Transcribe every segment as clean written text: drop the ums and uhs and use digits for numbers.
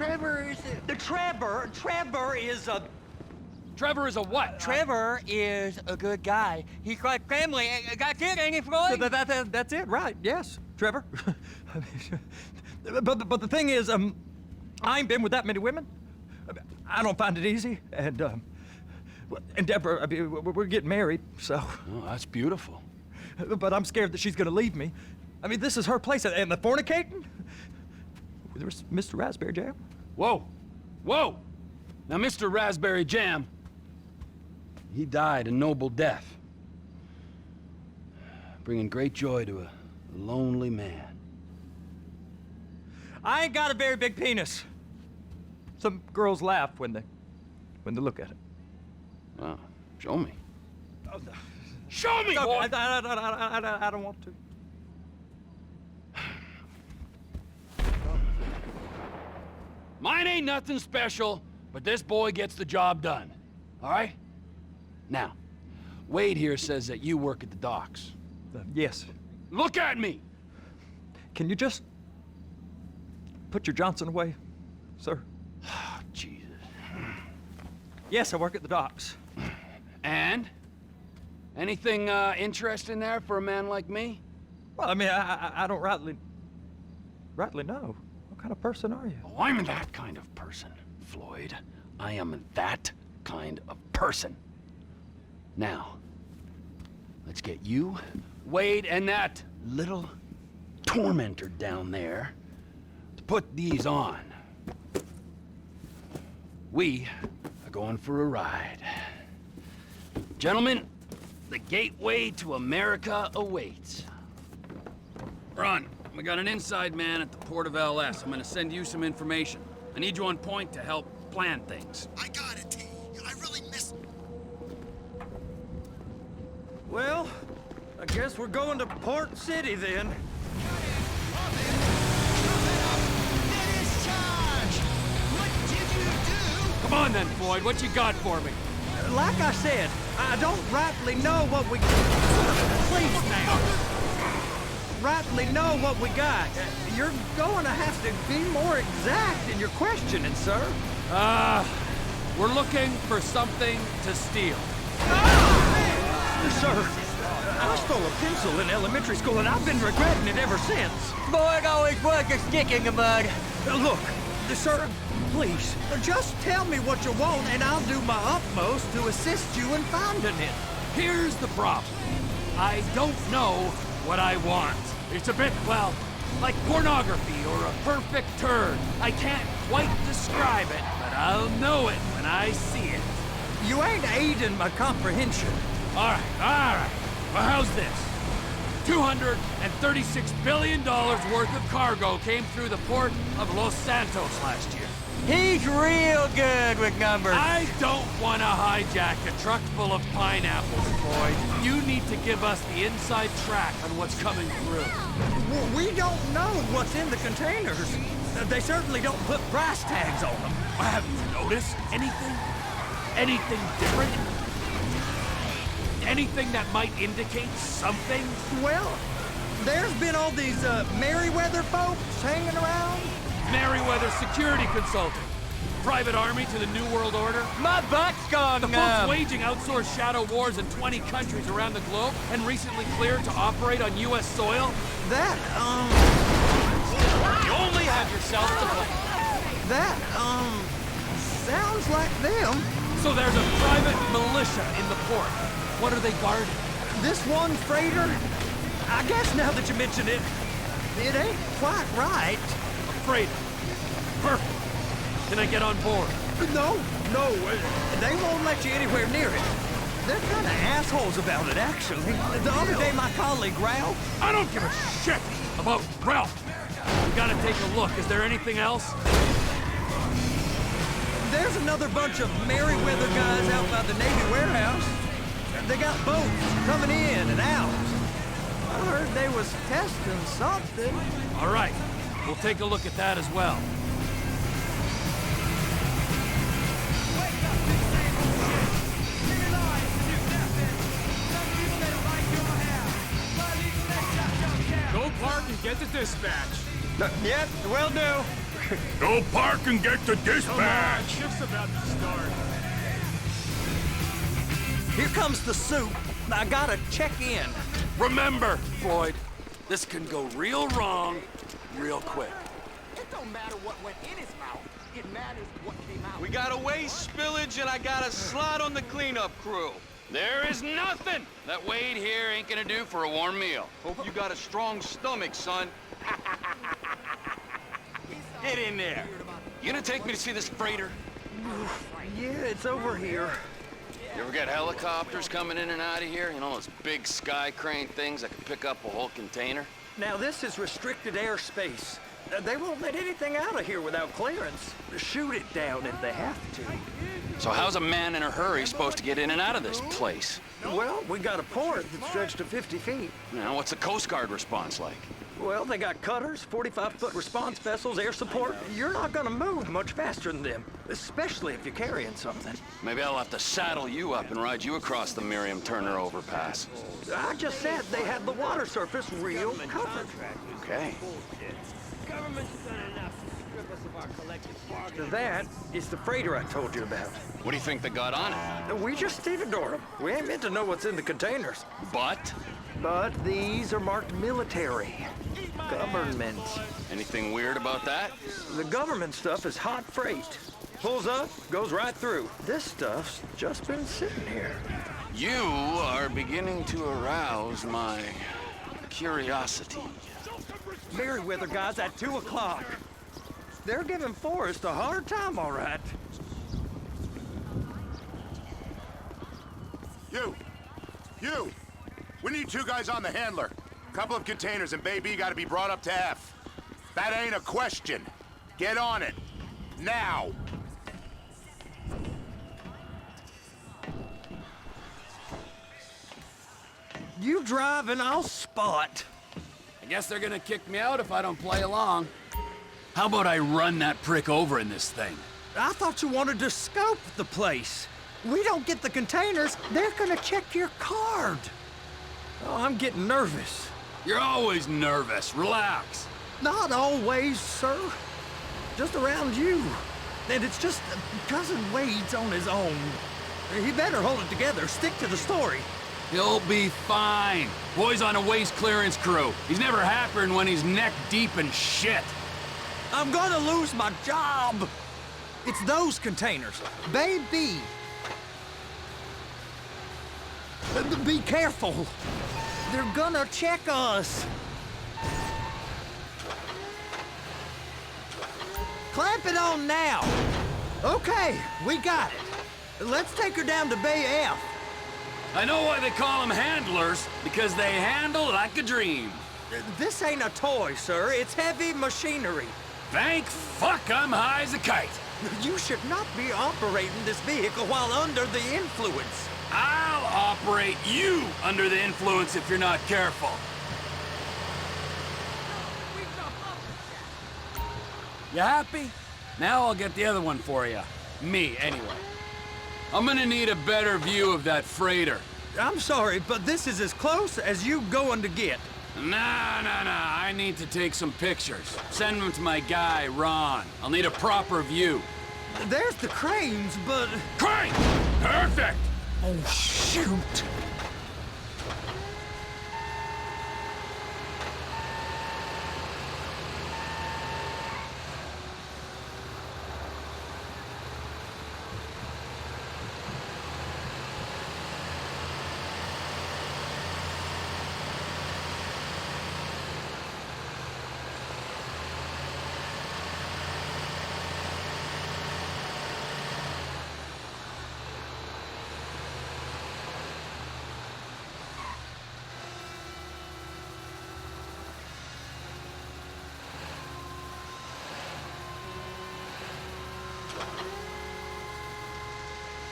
Trevor is a... Trevor is a... Trevor is a what? Trevor is a good guy. He's got family. That's it, ain't it, Floyd? That's it, right? Yes, Trevor. but the thing is, I ain't been with that many women. I don't find it easy, and Deborah, I mean, we're getting married, so. Oh, that's beautiful. But I'm scared that she's gonna leave me. I mean, this is her place, and the fornicating? There's Mr. Raspberry Jam. Whoa, whoa! Now, Mr. Raspberry Jam, he died a noble death, bringing great joy to a lonely man. I ain't got a very big penis. Some girls laugh when they look at it. Wow, show me. Oh, no. Show me, No, boy! I don't want to. Mine ain't nothing special, but this boy gets the job done. All right? Now, Wade here says that you work at the docks. Yes. Look at me! Can you just put your Johnson away, sir? Oh, Jesus. Yes, I work at the docks. And? Anything interesting there for a man like me? Well, I mean, I don't rightly know. What kind of person are you? Oh, I'm that kind of person, Floyd. I am that kind of person. Now, let's get you, Wade, and that little tormentor down there to put these on. We are going for a ride. Gentlemen, the gateway to America awaits. Ron, we got an inside man at the port of LS. I'm gonna send you some information. I need you on point to help plan things. I got it, T. I really miss... Well, I guess we're going to Port City then. Dennis Charge! What did you do? Come on then, Floyd. What you got for me? Like I said, I don't rightly know what we... Please now. Rightly know what we got. You're going to have to be more exact in your questioning, sir. We're looking for something to steal. Sir, I stole a pencil in elementary school, and I've been regretting it ever since. Boyd always was a stick in the mud. Look, sir, please, just tell me what you want, and I'll do my utmost to assist you in finding it. Here's the problem. I don't know what I want. It's a bit, well, like pornography or a perfect turd. I can't quite describe it, but I'll know it when I see it. You ain't aiding my comprehension. All right. Well, how's this? $236 billion worth of cargo came through the port of Los Santos last year. He's real good with numbers. I don't want to hijack a truck full of pineapples, Floyd. You need to give us the inside track on what's coming through. Well, we don't know what's in the containers. They certainly don't put price tags on them. Have you noticed anything? Anything different? Anything that might indicate something? Well, there's been all these Merryweather folks hanging around. Merryweather Security Consulting. Private army to the New World Order. My butt's gone The folks waging outsourced shadow wars in 20 countries around the globe and recently cleared to operate on U.S. soil. That, You only have yourself to blame. That, sounds like them. So there's a private militia in the port. What are they guarding? This one freighter, I guess now that you mention it, it ain't quite right. A freighter. Perfect. Can I get on board? No, they won't let you anywhere near it. They're kind of assholes about it, actually. The other day, my colleague, Ralph... I don't give a shit about Ralph. We gotta take a look. Is there anything else? There's another bunch of Merryweather guys out by the Navy warehouse. They got boats coming in and out. I heard they was testing something. All right. We'll take a look at that as well. Go park and get to dispatch. Yep, will do. Go park and get the dispatch! Shift's about to start. Here comes the soup. I gotta check in. Remember, Floyd, this can go real wrong real quick. It don't matter what went in his mouth. It matters what came out. We got a waste spillage and I got a slot on the cleanup crew. There is nothing that Wade here ain't gonna do for a warm meal. Hope you got a strong stomach, son. Get in there. You gonna take me to see this freighter? Yeah, it's over here. You ever get helicopters coming in and out of here? You know, those big sky crane things that can pick up a whole container? Now, this is restricted airspace. They won't let anything out of here without clearance. Shoot it down if they have to. So how's a man in a hurry supposed to get in and out of this place? Well, we got a port that stretched to 50 feet. Now, what's the Coast Guard response like? Well, they got cutters, 45-foot response vessels, air support. You're not gonna move much faster than them, especially if you're carrying something. Maybe I'll have to saddle you up and ride you across the Miriam Turner overpass. I just said they had the water surface real covered. Okay. That is the freighter I told you about. What do you think they got on it? We just stevedore them. We ain't meant to know what's in the containers. But But these are marked military. Government. anything weird about that? The government stuff is hot freight. Pulls up, goes right through. This stuff's just been sitting here. You are beginning to arouse my curiosity. Merryweather guys at 2 o'clock. They're giving Forrest a hard time, all right. You! We need 2 guys on the handler. Couple of containers and Baby gotta be brought up to F. That ain't a question. Get on it. Now! You drive and I'll spot. I guess they're gonna kick me out if I don't play along. How about I run that prick over in this thing? I thought you wanted to scope the place. We don't get the containers, they're gonna check your card. Oh, I'm getting nervous. You're always nervous. Relax. Not always, sir. Just around you. And it's just Cousin Wade's on his own. He better hold it together, stick to the story. He'll be fine. Boy's on a waste clearance crew. He's never happier than when he's neck deep in shit. I'm gonna lose my job. It's those containers. Baby. Be careful. They're gonna check us. Clamp it on now. Okay, we got it. Let's take her down to Bay F. I know why they call them handlers, because they handle like a dream. This ain't a toy, sir. It's heavy machinery. Thank fuck I'm high as a kite. You should not be operating this vehicle while under the influence. I'll operate you under the influence if you're not careful. You happy? Now I'll get the other one for you. Me, anyway. I'm gonna need a better view of that freighter. I'm sorry, but this is as close as you going to get. Nah. I need to take some pictures. Send them to my guy, Ron. I'll need a proper view. There's the cranes, but... Crane! Perfect! Oh, shoot!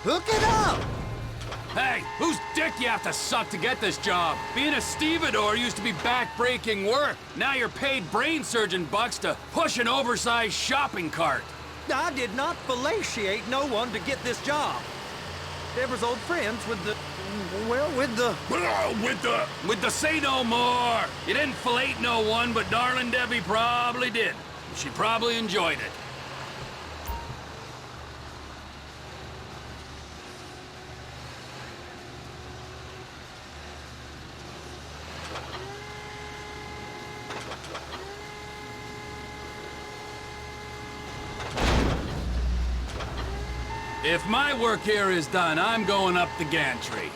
Hook it up! Hey, whose dick you have to suck to get this job? Being a stevedore used to be back-breaking work. Now you're paid brain surgeon bucks to push an oversized shopping cart. I did not fellatiate no one to get this job. Deborah's old friends with the... well, with the... With the say no more. You didn't fillet no one, but darling Debbie probably did. She probably enjoyed it. If my work here is done, I'm going up the gantry.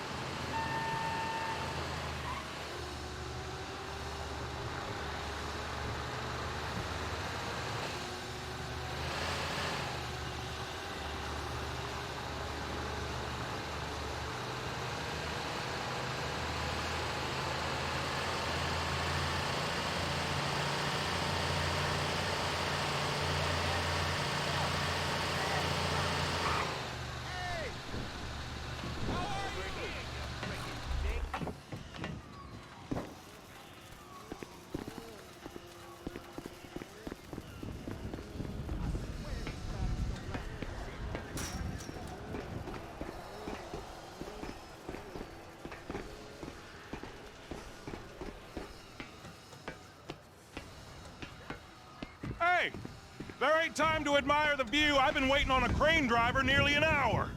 Hey! There ain't time to admire the view. I've been waiting on a crane driver nearly an hour.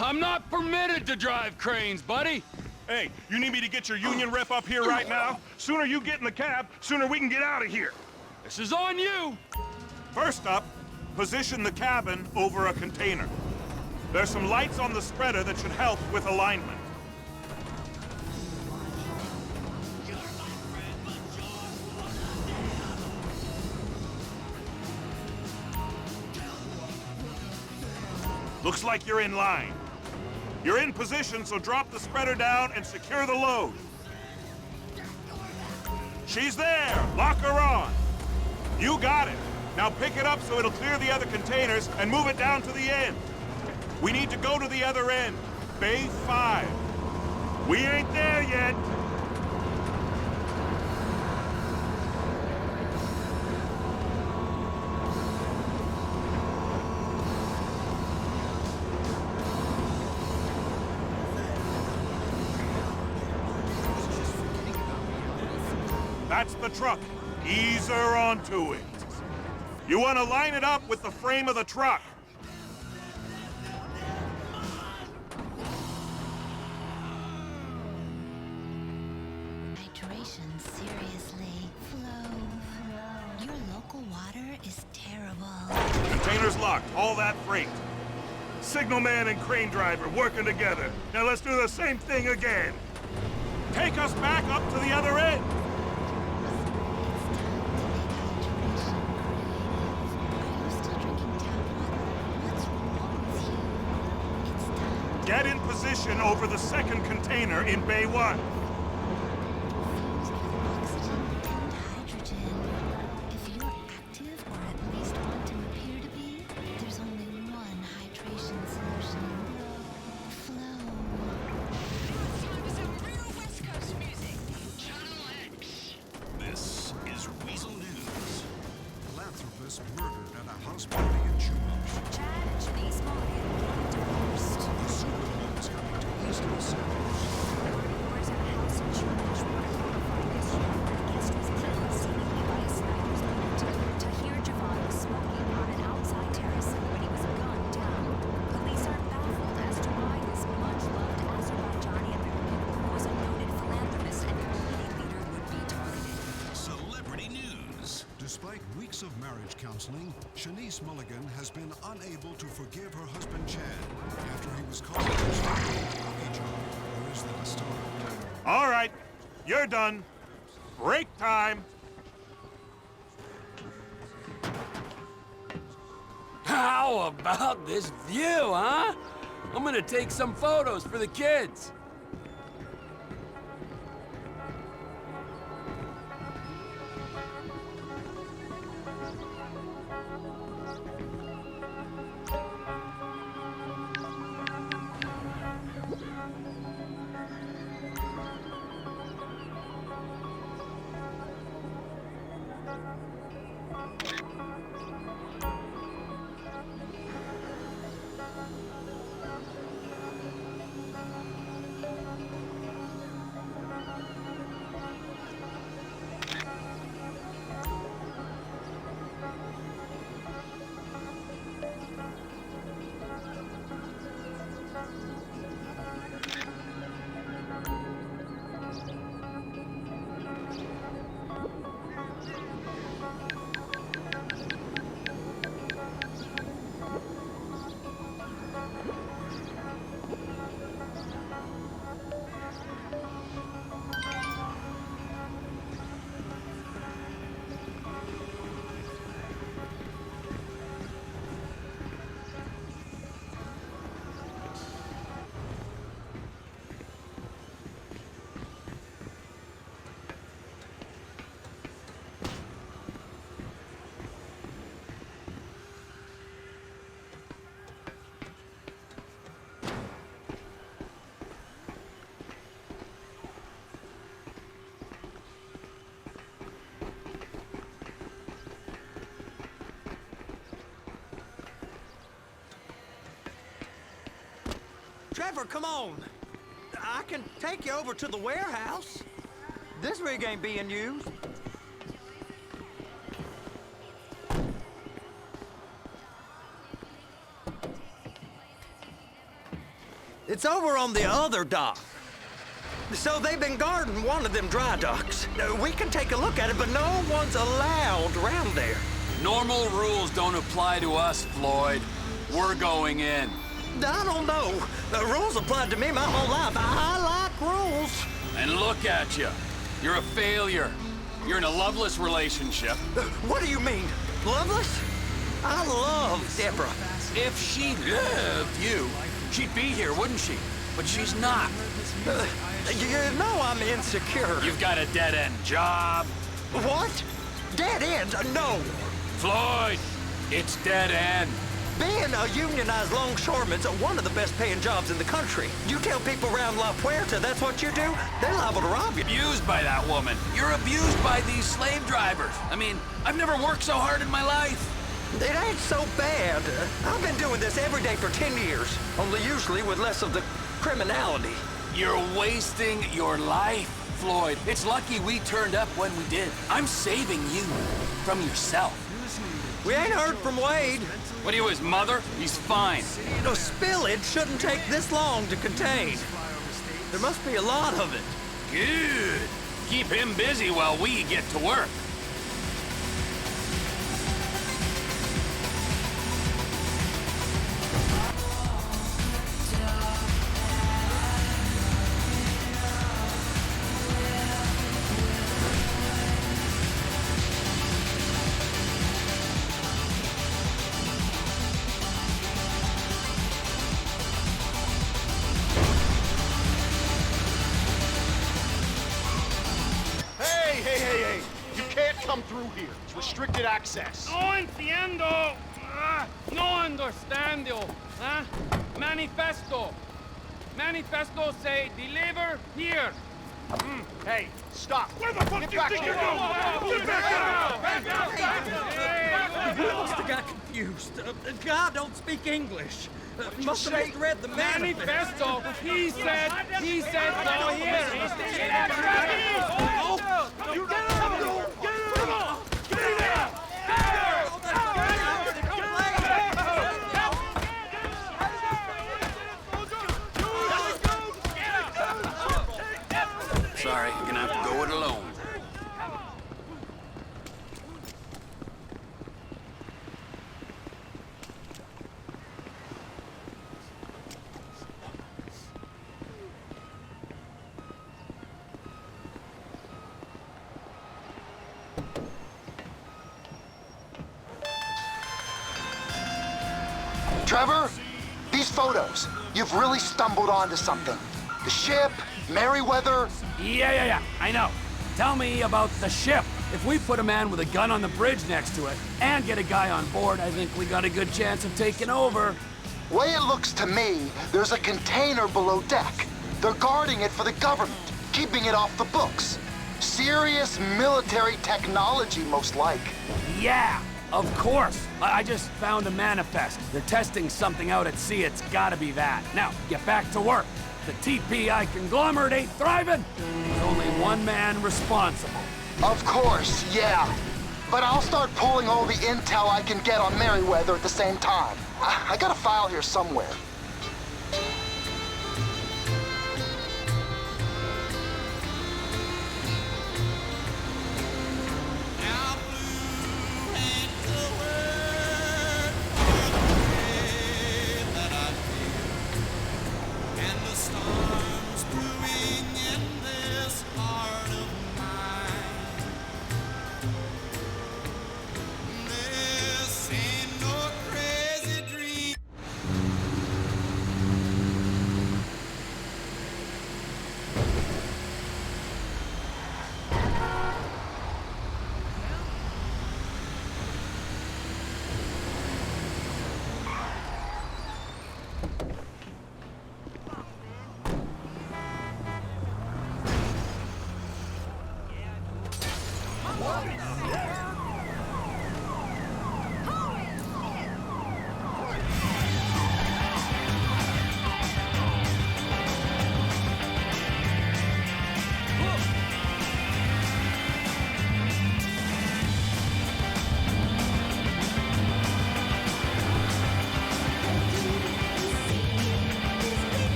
I'm not permitted to drive cranes, buddy. Hey, you need me to get your union rep up here right now? Sooner you get in the cab, sooner we can get out of here. This is on you. First up, position the cabin over a container. There's some lights on the spreader that should help with alignment. Looks like you're in line. You're in position, so drop the spreader down and secure the load. She's there! Lock her on! You got it! Now pick it up so it'll clear the other containers and move it down to the end. We need to go to the other end. Bay 5. We ain't there yet! That's the truck. Ease her onto it. You want to line it up with the frame of the truck. Hydration, seriously. Flo. Your local water is terrible. Container's locked. All that freight. Signalman and crane driver working together. Now let's do the same thing again. Take us back up to the other end. Get in position over the second container in Bay 1. Oxygen and hydrogen. If you're active, or at least want to appear to be, there's only one hydration solution. Flow. Time for some real West Coast music. Channel X. This is Weasel News. Philanthropist murdered at a house party in Chumash. Chad and Shanice Mulligan get divorced. The supermoon's coming to east of the city. Wars at a house in Chumash were horrified this year. Guest was killed seemingly by a sniper's bullet. Tahir Javan was smoking on an outside terrace when he was gunned down. Police are baffled as to why this much-loved Azerbaijani American, who was a noted philanthropist and community leader, would be targeted. Celebrity News. Despite weeks of marriage counseling, Shanice Mulligan has been unable to forgive her husband Chad after he was caught in Where's that story? All right, you're done. Break time. How about this view, huh? I'm gonna take some photos for the kids. Trevor, come on. I can take you over to the warehouse. This rig ain't being used. It's over on the other dock. So they've been guarding one of them dry docks. We can take a look at it, but no one's allowed around there. Normal rules don't apply to us, Floyd. We're going in. I don't know. The rules applied to me my whole life. I like rules. And look at you. You're a failure. You're in a loveless relationship. What do you mean? Loveless? I love Deborah. If she loved you, she'd be here, wouldn't she? But she's not. You know I'm insecure. You've got a dead-end job. What? Dead end? No. Floyd, it's dead end. Being a unionized longshoreman's one of the best paying jobs in the country. You tell people around La Puerta that's what you do, they're liable to rob you. Abused by that woman. You're abused by these slave drivers. I mean, I've never worked so hard in my life. It ain't so bad. I've been doing this every day for 10 years, only usually with less of the criminality. You're wasting your life, Floyd. It's lucky we turned up when we did. I'm saving you from yourself. We ain't heard from Wade. What are you, his mother? He's fine. You know, spillage shouldn't take this long to contain. There must be a lot of it. Good. Keep him busy while we get to work. Hey! You can't come through here. It's restricted access. No entiendo. No understando. Manifesto. Manifesto say deliver here. Hey, stop. Where the fuck Get do you back think here. you're going? Get back You must have got confused. God don't speak English. Must have misread the Manifesto. He said go here. You get out! Sorry, you're gonna have to go it alone. Trevor, these photos, you've really stumbled onto something. The ship, Merryweather. Yeah, I know. Tell me about the ship. If we put a man with a gun on the bridge next to it and get a guy on board, I think we got a good chance of taking over. Way it looks to me, there's a container below deck. They're guarding it for the government, keeping it off the books. Serious military technology, most like. Yeah, of course. I just found a manifest. They're testing something out at sea. It's gotta be that. Now, get back to work. The TPI conglomerate ain't thriving. There's only one man responsible. Of course, yeah. But I'll start pulling all the intel I can get on Merryweather at the same time. I got a file here somewhere.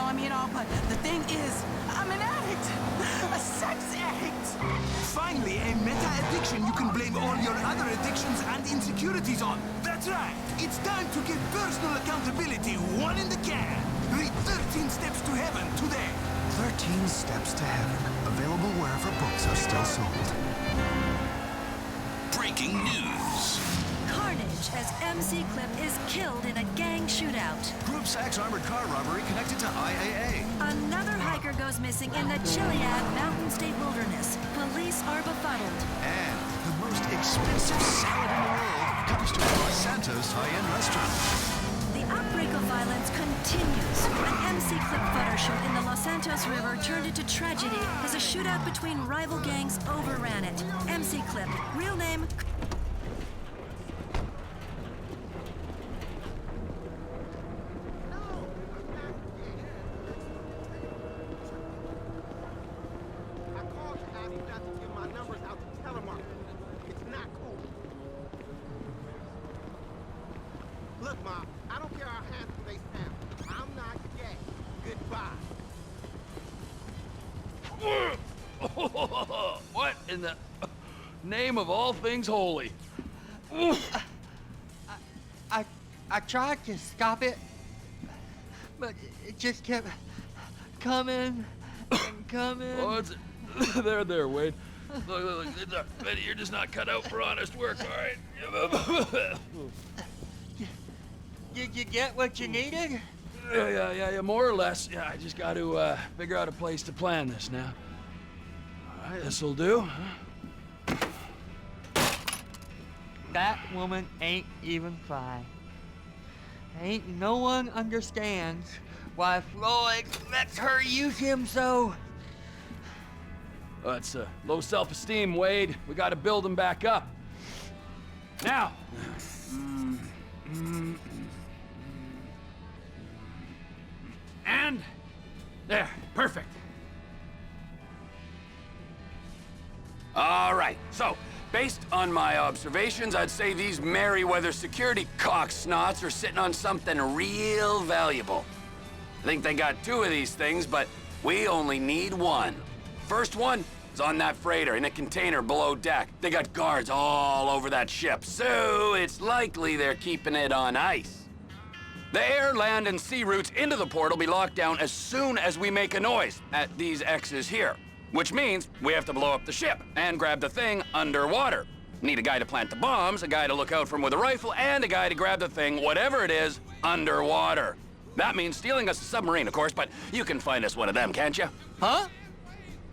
I mean, but the thing is, I'm an addict. A sex addict. Finally, a meta-addiction you can blame all your other addictions and insecurities on. That's right. It's time to get personal accountability, one in the can. Read 13 Steps to Heaven today. 13 Steps to Heaven. Available wherever books are still sold. Breaking news. Carnage as MC Clip is killed in a gang shootout. Group Sachs armored car robbery connected to IAA. Another hiker goes missing in the Chiliad Mountain State Wilderness. Police are befuddled. And the most expensive salad in the world comes to a Los Santos high-end restaurant. The outbreak of violence continues. An MC Clip photo shoot in the Los Santos River turned into tragedy as a shootout between rival gangs overran it. MC Clip, real name... Look, Ma, I don't care how handsome they sound. I'm not gay. Goodbye. What in the name of all things holy? I tried to stop it, but it just kept coming and coming. Oh, it's there, Wade. Look, you're just not cut out for honest work, all right? Did you get what you needed? Yeah, more or less. Yeah, I just got to figure out a place to plan this now. All right, this'll do. Huh? That woman ain't even fine. Ain't no one understands why Floyd lets her use him so. That's low self-esteem, Wade. We got to build him back up. Now. And there, perfect. All right, so based on my observations, I'd say these Merryweather security cocksnots are sitting on something real valuable. I think they got 2 of these things, but we only need 1. First one is on that freighter in a container below deck. They got guards all over that ship, so it's likely they're keeping it on ice. The air, land, and sea routes into the port will be locked down as soon as we make a noise at these X's here. Which means we have to blow up the ship and grab the thing underwater. Need a guy to plant the bombs, a guy to look out for him with a rifle, and a guy to grab the thing, whatever it is, underwater. That means stealing us a submarine, of course, but you can find us one of them, can't you? Huh?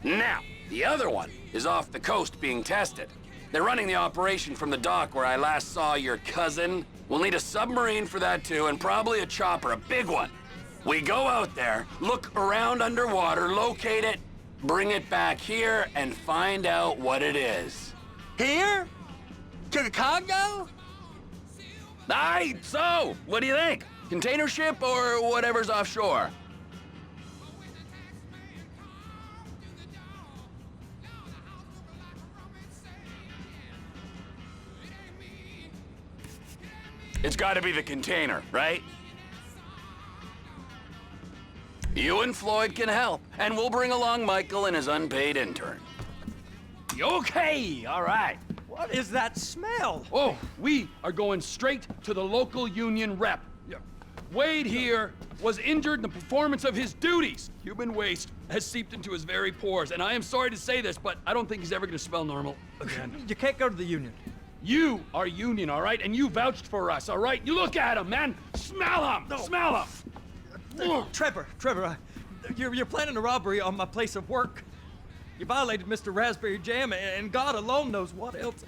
Now, the other one is off the coast being tested. They're running the operation from the dock where I last saw your cousin. We'll need a submarine for that too, and probably a chopper, a big one. We go out there, look around underwater, locate it, bring it back here, and find out what it is. Here? To the Congo? Aye, so, what do you think? Container ship or whatever's offshore? It's gotta be the container, right? You and Floyd can help, and we'll bring along Michael and his unpaid intern. Okay, all right. What is that smell? Oh, we are going straight to the local union rep. Wade here was injured in the performance of his duties. Human waste has seeped into his very pores, and I am sorry to say this, but I don't think he's ever gonna smell normal again. You can't go to the union. You are union, all right? And you vouched for us, all right? You look at him, man. Smell him. No. Smell him. Trevor, you're planning a robbery on my place of work. You violated Mr. Raspberry Jam, and God alone knows what else.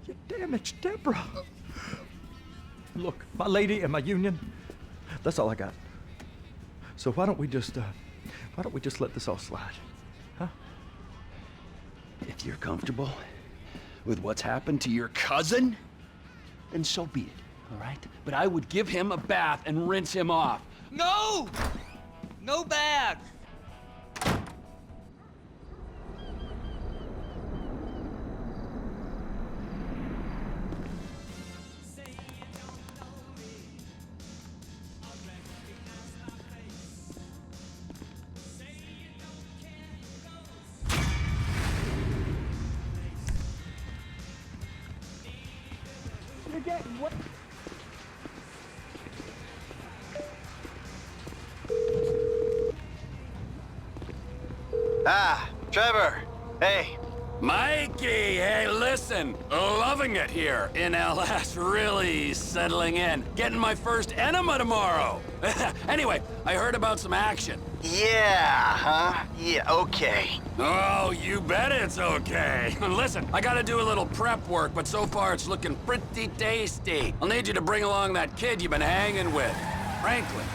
You damaged Deborah. Look, my lady and my union, that's all I got. So why don't we just let this all slide, huh? If you're comfortable with what's happened to your cousin, then so be it, all right? But I would give him a bath and rinse him off. No! No bath! Ah, Trevor. Hey. Mikey, hey, listen. Loving it here in LS. Really settling in. Getting my first enema tomorrow. Anyway, I heard about some action. Yeah, huh? Yeah, okay. Oh, you bet it's okay. Listen, I gotta do a little prep work, but so far it's looking pretty tasty. I'll need you to bring along that kid you've been hanging with, Franklin.